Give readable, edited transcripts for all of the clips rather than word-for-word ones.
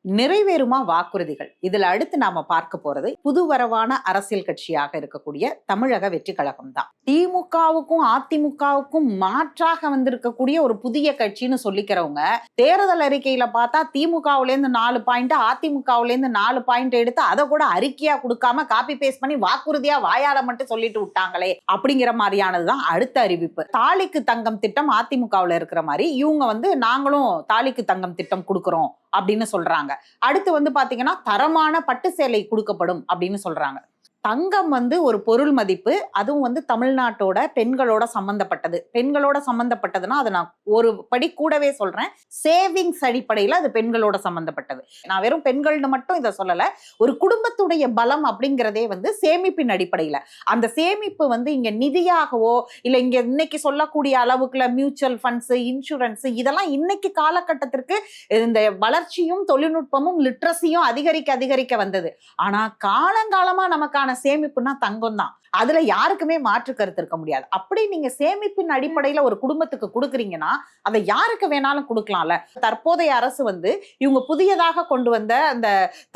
நிறைவேறுமா வாக்குறுதிகள்? இதுல அடுத்து நாம பார்க்க போறது புதுவரவான அரசியல் கட்சியாக இருக்கக்கூடிய தமிழக வெற்றி கழகம் தான். திமுகவுக்கும் அதிமுகவுக்கும் மாற்றாக வந்திருக்கக்கூடிய ஒரு புதிய கட்சின்னு சொல்லிக்கிறவங்க தேர்தல் அறிக்கையில பார்த்தா திமுகவுல இருந்து 4 பாயிண்ட், அதிமுகவுல இருந்து 4 பாயிண்ட் எடுத்து அதை கூட அறிக்கையா கொடுக்காம காப்பி பேஸ்ட் பண்ணி வாக்குறுதியா வாயால மட்டும் சொல்லிட்டு விட்டாங்களே அப்படிங்கிற மாதிரியானதுதான் அடுத்த அறிவிப்பு. தாலிக்கு தங்கம் திட்டம் அதிமுகவுல இருக்கிற மாதிரி இவங்க நாங்களும் தாலிக்கு தங்கம் திட்டம் கொடுக்கிறோம் அப்படின்னு சொல்றாங்க. அடுத்து பாத்தீங்கன்னா தரமான பட்டு சேலை கொடுக்கப்படும் அப்படின்னு சொல்றாங்க. தங்கம் ஒரு பொருள் மதிப்பு, அதுவும் தமிழ்நாட்டோட பெண்களோட சம்பந்தப்பட்டது. பெண்களோட சம்பந்தப்பட்டதுன்னா அது நான் ஒரு படி கூடவே சொல்றேன், சேவிங்ஸ் அடிப்படையில அது பெண்களோட சம்பந்தப்பட்டது. நான் வெறும் பெண்கள்னு மட்டும் இதை சொல்லல. ஒரு குடும்பத்துடைய பலம் அப்படிங்கிறதே சேமிப்பின் அடிப்படையில. அந்த சேமிப்பு இங்க நிதியாகவோ இல்ல இங்க இன்னைக்கு சொல்லக்கூடிய அளவுக்குள்ள மியூச்சுவல் ஃபண்ட்ஸ், இன்சூரன்ஸ் இதெல்லாம் இன்னைக்கு காலகட்டத்திற்கு இந்த வளர்ச்சியும் தொழில்நுட்பமும் லிட்ரஸியும் அதிகரிக்க வந்தது. ஆனா காலங்காலமா நமக்கான சேமிப்புனா தங்கம் தான். அதுல யாருக்குமே மாற்று கருத்து இருக்க முடியாது. அப்படி நீங்க சேமிப்பின் அடிப்படையில ஒரு குடும்பத்துக்கு கொடுக்குறீங்கன்னா அதை யாருக்கு வேணாலும் கொடுக்கலாம்ல. தற்போதைய அரசு இவங்க புதியதாக கொண்டு வந்த அந்த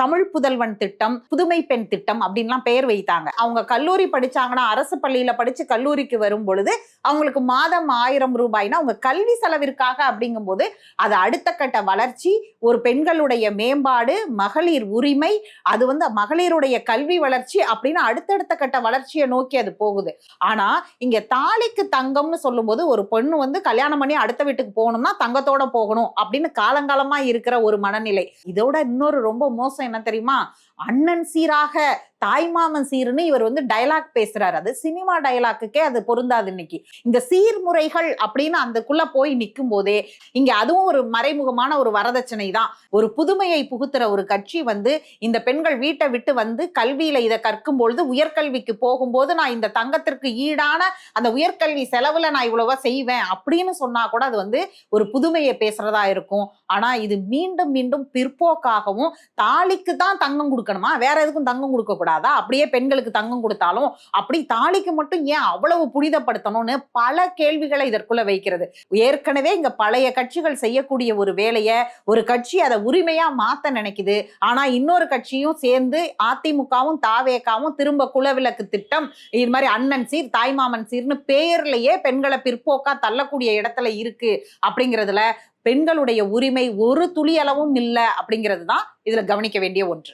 தமிழ் புதல்வன் திட்டம், புதுமை பெண் திட்டம் அப்படின்லாம் பெயர் வைத்தாங்க. அவங்க கல்லூரி படிச்சாங்கன்னா, அரசு பள்ளியில படிச்சு கல்லூரிக்கு வரும் பொழுது அவங்களுக்கு மாதம் 1000 ரூபாய்னா அவங்க கல்வி செலவிற்காக அப்படிங்கும் போது அது அடுத்த கட்ட வளர்ச்சி, ஒரு பெண்களுடைய மேம்பாடு, மகளிர் உரிமை, அது மகளிருடைய கல்வி வளர்ச்சி அப்படின்னு அடுத்தடுத்த கட்ட வளர்ச்சியை நோக்கி அது போகுது. ஆனா இங்க தாலிக்கு தங்கம்னு சொல்லும் போது ஒரு பொண்ணு கல்யாணம் பண்ணி அடுத்த வீட்டுக்கு போகணும்னா தங்கத்தோட போகணும் அப்படின்னு காலங்காலமா இருக்கிற ஒரு மனநிலை. இதோட இன்னொரு ரொம்ப மோசம் என்ன தெரியுமா? அண்ணன் சீராக தாய்மாமன் சீர்னு இவர் டயலாக் பேசுறாரு. அது சினிமா டயலாக்குக்கே அது பொருந்தாது. இன்னைக்கு இந்த சீர்முறைகள் அப்படின்னு அந்தக்குள்ள போய் நிற்கும் போதே இங்க அதுவும் ஒரு மறைமுகமான ஒரு வரதட்சணை தான். ஒரு புதுமையை புகுத்துற ஒரு கட்சி இந்த பெண்கள் வீட்டை விட்டு கல்வியில இதை கற்கும் பொழுது உயர்கல்விக்கு போகும்போது நான் இந்த தங்கத்திற்கு ஈடான அந்த உயர்கல்வி செலவுல நான் இவ்வளவா செய்வேன் அப்படின்னு சொன்னா கூட அது ஒரு புதுமையை பேசுறதா இருக்கும். ஆனா இது மீண்டும் மீண்டும் பிற்போக்காகவும், தாலிக்கு தான் தங்கம் கொடுக்கணுமா, வேற எதுக்கும் தங்கம் கொடுக்க கூடாதா, அப்படியே பெண்களுக்கு தங்கம் கொடுத்தாலும் அப்படி தாலிக்கு மட்டும் ஏன் அவ்வளவு புனிதப்படுத்தணும்னு பல கேள்விகளை இதற்குள்ள வைக்கிறது. ஏற்கனவே இங்க பழைய கட்சிகள் செய்யக்கூடிய ஒரு வேலையை ஒரு கட்சி அதை உரிமையா மாத்த நினைக்குது. ஆனா இன்னொரு கட்சியும் சேர்ந்து அதிமுகவும் தாவேகாவும் திரும்ப குலவிளக்கு திட்டம், இது மாதிரி அண்ணன் சீர் தாய்மாமன் சீர்னு பெயர்லயே பெண்களை பிற்போக்கா தள்ளக்கூடிய இடத்துல இருக்கு. அப்படிங்கிறதுல பெண்களுடைய உரிமை ஒரு துளி அளவும் இல்லை அப்படிங்கிறது தான் இதுல கவனிக்க வேண்டிய ஒன்று.